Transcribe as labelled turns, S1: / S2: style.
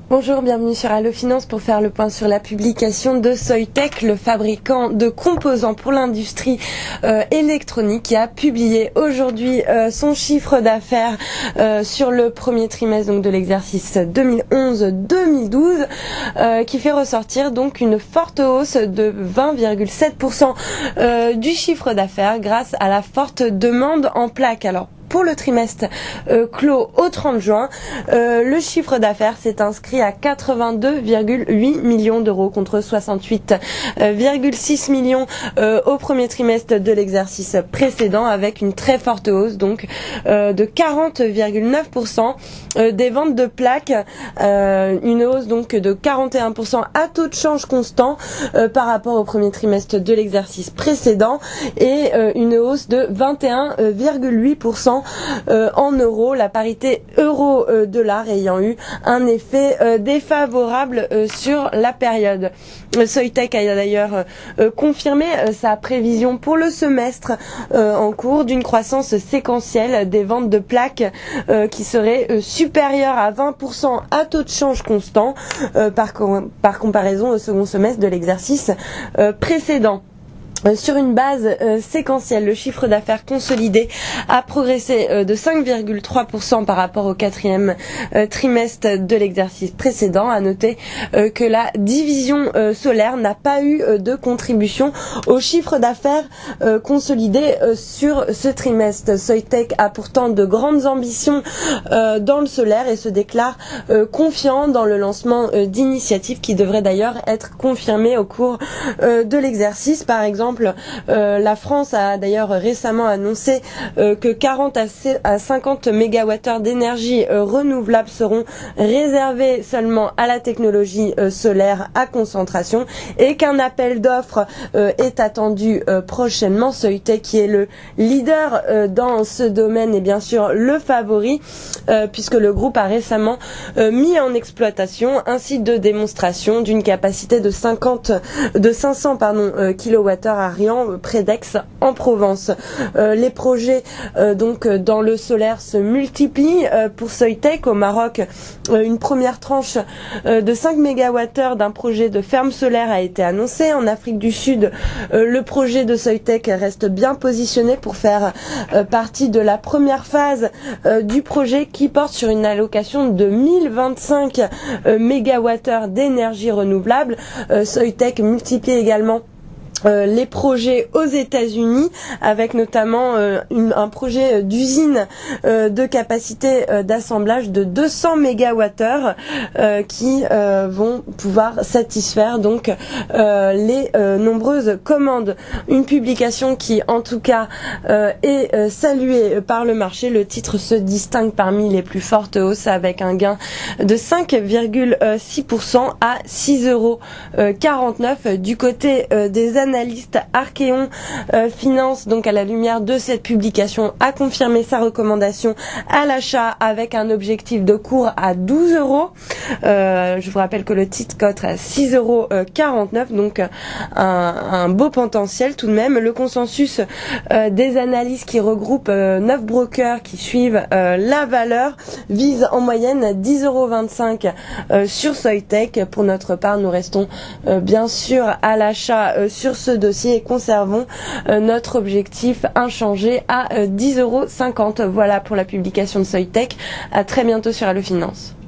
S1: Bonjour, bienvenue sur Allo Finance pour faire le point sur la publication de Soitec, le fabricant de composants pour l'industrie électronique, qui a publié aujourd'hui son chiffre d'affaires sur le premier trimestre donc de l'exercice 2011-2012, qui fait ressortir donc une forte hausse de 20,7% du chiffre d'affaires grâce à la forte demande en plaques. Alors, pour le trimestre clos au 30 juin, le chiffre d'affaires s'est inscrit à 82,8 millions d'euros contre 68,6 millions au premier trimestre de l'exercice précédent, avec une très forte hausse donc de 40,9% des ventes de plaques, une hausse donc de 41% à taux de change constant par rapport au premier trimestre de l'exercice précédent, et une hausse de 21,8% en euros, la parité euro-dollar ayant eu un effet défavorable sur la période. Soitec a d'ailleurs confirmé sa prévision pour le semestre en cours d'une croissance séquentielle des ventes de plaques qui serait supérieure à 20% à taux de change constant par comparaison au second semestre de l'exercice précédent. Sur une base séquentielle, le chiffre d'affaires consolidé a progressé de 5,3% par rapport au quatrième trimestre de l'exercice précédent. À noter que la division solaire n'a pas eu de contribution au chiffre d'affaires consolidé sur ce trimestre. Soitec a pourtant de grandes ambitions dans le solaire et se déclare confiant dans le lancement d'initiatives qui devraient d'ailleurs être confirmées au cours de l'exercice. Par exemple, la France a d'ailleurs récemment annoncé que 40 à 50 mégawattheures d'énergie renouvelable seront réservés seulement à la technologie solaire à concentration, et qu'un appel d'offres est attendu prochainement. Soitec, qui est le leader dans ce domaine, est bien sûr le favori puisque le groupe a récemment mis en exploitation un site de démonstration d'une capacité de 500 kWh à Riant, près d'Aix en Provence. Les projets donc dans le solaire se multiplient pour Soitec. Au Maroc, une première tranche de 5 mégawattheures d'un projet de ferme solaire a été annoncée. En Afrique du Sud, le projet de Soitec reste bien positionné pour faire partie de la première phase du projet, qui porte sur une allocation de 1025 mégawattheures d'énergie renouvelable. Soitec multiplie également les projets aux États-Unis, avec notamment un projet d'usine de capacité d'assemblage de 200 mégawattheures qui vont pouvoir satisfaire donc les nombreuses commandes. Une publication qui en tout cas est saluée par le marché. Le titre se distingue parmi les plus fortes hausses, avec un gain de 5,6% à 6,49 € du côté des analyste Archeon Finance, donc à la lumière de cette publication, a confirmé sa recommandation à l'achat avec un objectif de cours à 12 €. Je vous rappelle que le titre cote à 6,49 €, donc un beau potentiel tout de même. Le consensus des analystes, qui regroupe 9 brokers qui suivent la valeur, vise en moyenne 10,25 € sur Soitec. Pour notre part, nous restons bien sûr à l'achat sur ce dossier et conservons notre objectif inchangé à 10,50 €. Voilà pour la publication de Soitec. À très bientôt sur Allo Finance.